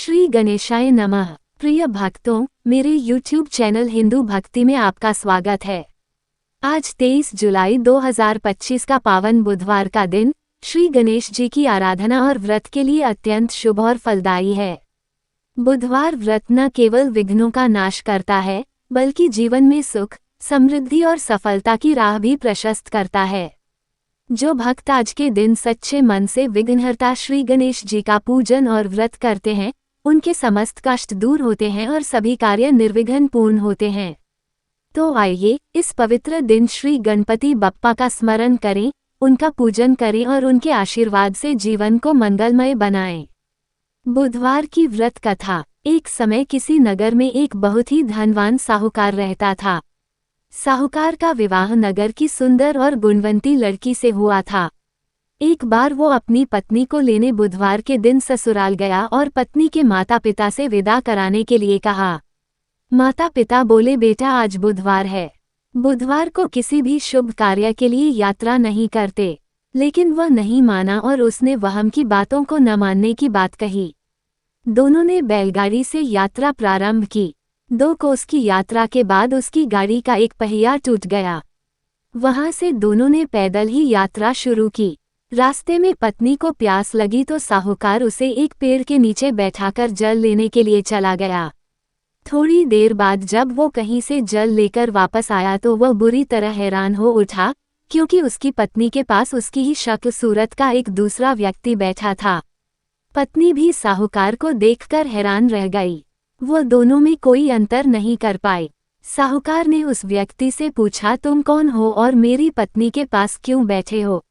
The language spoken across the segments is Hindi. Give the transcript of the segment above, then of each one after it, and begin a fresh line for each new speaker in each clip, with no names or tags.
श्री गणेशाय नमः। प्रिय भक्तों, मेरे YouTube चैनल हिंदू भक्ति में आपका स्वागत है। आज 23 जुलाई 2025 का पावन बुधवार का दिन श्री गणेश जी की आराधना और व्रत के लिए अत्यंत शुभ और फलदायी है। बुधवार व्रत न केवल विघ्नों का नाश करता है, बल्कि जीवन में सुख, समृद्धि और सफलता की राह भी प्रशस्त करता है। जो भक्त आज के दिन सच्चे मन से विघ्नहर्ता श्री गणेश जी का पूजन और व्रत करते हैं, उनके समस्त कष्ट दूर होते हैं और सभी कार्य निर्विघ्न पूर्ण होते हैं। तो आइए इस पवित्र दिन श्री गणपति बप्पा का स्मरण करें, उनका पूजन करें और उनके आशीर्वाद से जीवन को मंगलमय बनाएं। बुधवार की व्रत कथा। एक समय किसी नगर में एक बहुत ही धनवान साहूकार रहता था। साहूकार का विवाह नगर की सुंदर और गुणवंती लड़की से हुआ था। एक बार वो अपनी पत्नी को लेने बुधवार के दिन ससुराल गया और पत्नी के माता पिता से विदा कराने के लिए कहा। माता पिता बोले, बेटा आज बुधवार है, बुधवार को किसी भी शुभ कार्य के लिए यात्रा नहीं करते। लेकिन वह नहीं माना और उसने वहम की बातों को न मानने की बात कही। दोनों ने बैलगाड़ी से यात्रा प्रारंभ की। 2 कोस की यात्रा के बाद उसकी गाड़ी का एक पहिया टूट गया। वहां से दोनों ने पैदल ही यात्रा शुरू की। रास्ते में पत्नी को प्यास लगी तो साहूकार उसे एक पेड़ के नीचे बैठाकर जल लेने के लिए चला गया। थोड़ी देर बाद जब वो कहीं से जल लेकर वापस आया तो वह बुरी तरह हैरान हो उठा, क्योंकि उसकी पत्नी के पास उसकी ही शक्ल सूरत का एक दूसरा व्यक्ति बैठा था। पत्नी भी साहूकार को देखकर हैरान रह गई। वो दोनों में कोई अंतर नहीं कर पाई। साहूकार ने उस व्यक्ति से पूछा, तुम कौन हो और मेरी पत्नी के पास क्यों बैठे हो?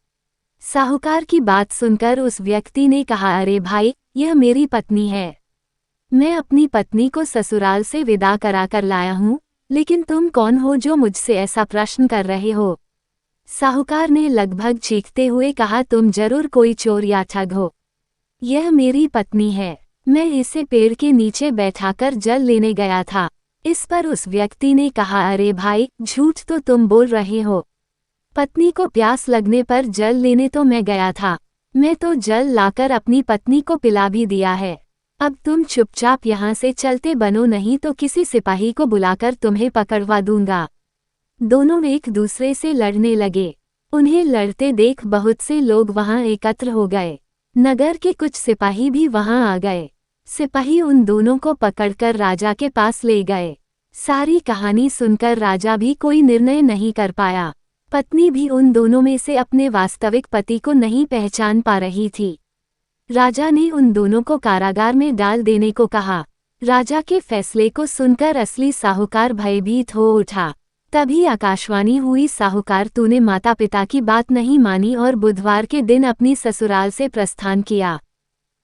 साहूकार की बात सुनकर उस व्यक्ति ने कहा, अरे भाई, यह मेरी पत्नी है। मैं अपनी पत्नी को ससुराल से विदा कराकर लाया हूँ, लेकिन तुम कौन हो जो मुझसे ऐसा प्रश्न कर रहे हो? साहूकार ने लगभग चीखते हुए कहा, तुम जरूर कोई चोर या ठग हो। यह मेरी पत्नी है, मैं इसे पेड़ के नीचे बैठाकर जल लेने गया था। इस पर उस व्यक्ति ने कहा, अरे भाई, झूठ तो तुम बोल रहे हो। पत्नी को प्यास लगने पर जल लेने तो मैं गया था। मैं तो जल लाकर अपनी पत्नी को पिला भी दिया है। अब तुम चुपचाप यहाँ से चलते बनो, नहीं तो किसी सिपाही को बुलाकर तुम्हें पकड़वा दूंगा। दोनों एक दूसरे से लड़ने लगे। उन्हें लड़ते देख बहुत से लोग वहां एकत्र हो गए। नगर के कुछ सिपाही भी वहां आ गए। सिपाही उन दोनों को पकड़कर राजा के पास ले गए। सारी कहानी सुनकर राजा भी कोई निर्णय नहीं कर पाया। पत्नी भी उन दोनों में से अपने वास्तविक पति को नहीं पहचान पा रही थी। राजा ने उन दोनों को कारागार में डाल देने को कहा। राजा के फैसले को सुनकर असली साहूकार भयभीत हो उठा। तभी आकाशवाणी हुई, साहूकार, तूने माता पिता की बात नहीं मानी और बुधवार के दिन अपनी ससुराल से प्रस्थान किया।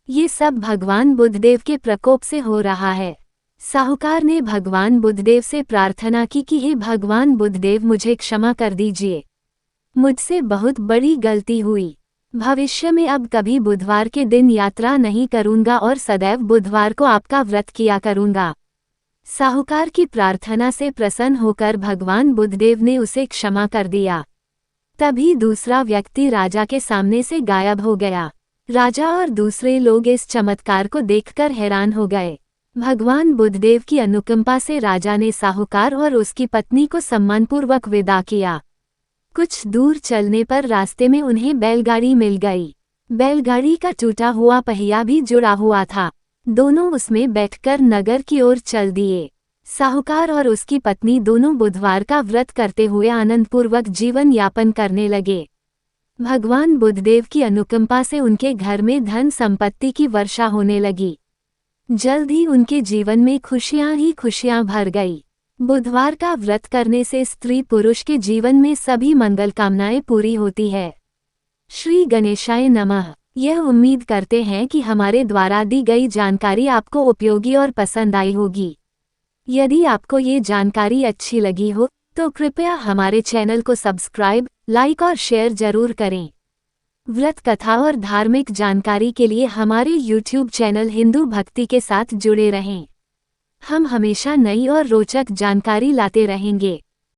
ये सब भगवान बुद्धदेव के प्रकोप से हो रहा है। साहूकार ने भगवान बुद्धदेव से प्रार्थना की कि हे भगवान बुद्धदेव, मुझे क्षमा कर दीजिए। मुझसे बहुत बड़ी गलती हुई। भविष्य में अब कभी बुधवार के दिन यात्रा नहीं करूंगा और सदैव बुधवार को आपका व्रत किया करूंगा। साहूकार की प्रार्थना से प्रसन्न होकर भगवान बुद्धदेव ने उसे क्षमा कर दिया। तभी दूसरा व्यक्ति राजा के सामने से गायब हो गया। राजा और दूसरे लोग इस चमत्कार को देखकर हैरान हो गए। भगवान बुद्धदेव की अनुकंपा से राजा ने साहूकार और उसकी पत्नी को सम्मानपूर्वक विदा किया। कुछ दूर चलने पर रास्ते में उन्हें बैलगाड़ी मिल गई। बैलगाड़ी का टूटा हुआ पहिया भी जुड़ा हुआ था। दोनों उसमें बैठकर नगर की ओर चल दिए। साहूकार और उसकी पत्नी दोनों बुधवार का व्रत करते हुए आनंदपूर्वक जीवन यापन करने लगे। भगवान बुद्धदेव की अनुकंपा से उनके घर में धन संपत्ति की वर्षा होने लगी। जल्द ही उनके जीवन में खुशियां ही खुशियां भर गई। बुधवार का व्रत करने से स्त्री पुरुष के जीवन में सभी मंगल कामनाएं पूरी होती है। श्री गणेशाय नमः। यह उम्मीद करते हैं कि हमारे द्वारा दी गई जानकारी आपको उपयोगी और पसंद आई होगी। यदि आपको ये जानकारी अच्छी लगी हो तो कृपया हमारे चैनल को सब्सक्राइब, लाइक और शेयर जरूर करें। व्रत कथा और धार्मिक जानकारी के लिए हमारे YouTube चैनल हिंदू भक्ति के साथ जुड़े रहें। हम हमेशा नई और रोचक जानकारी लाते रहेंगे।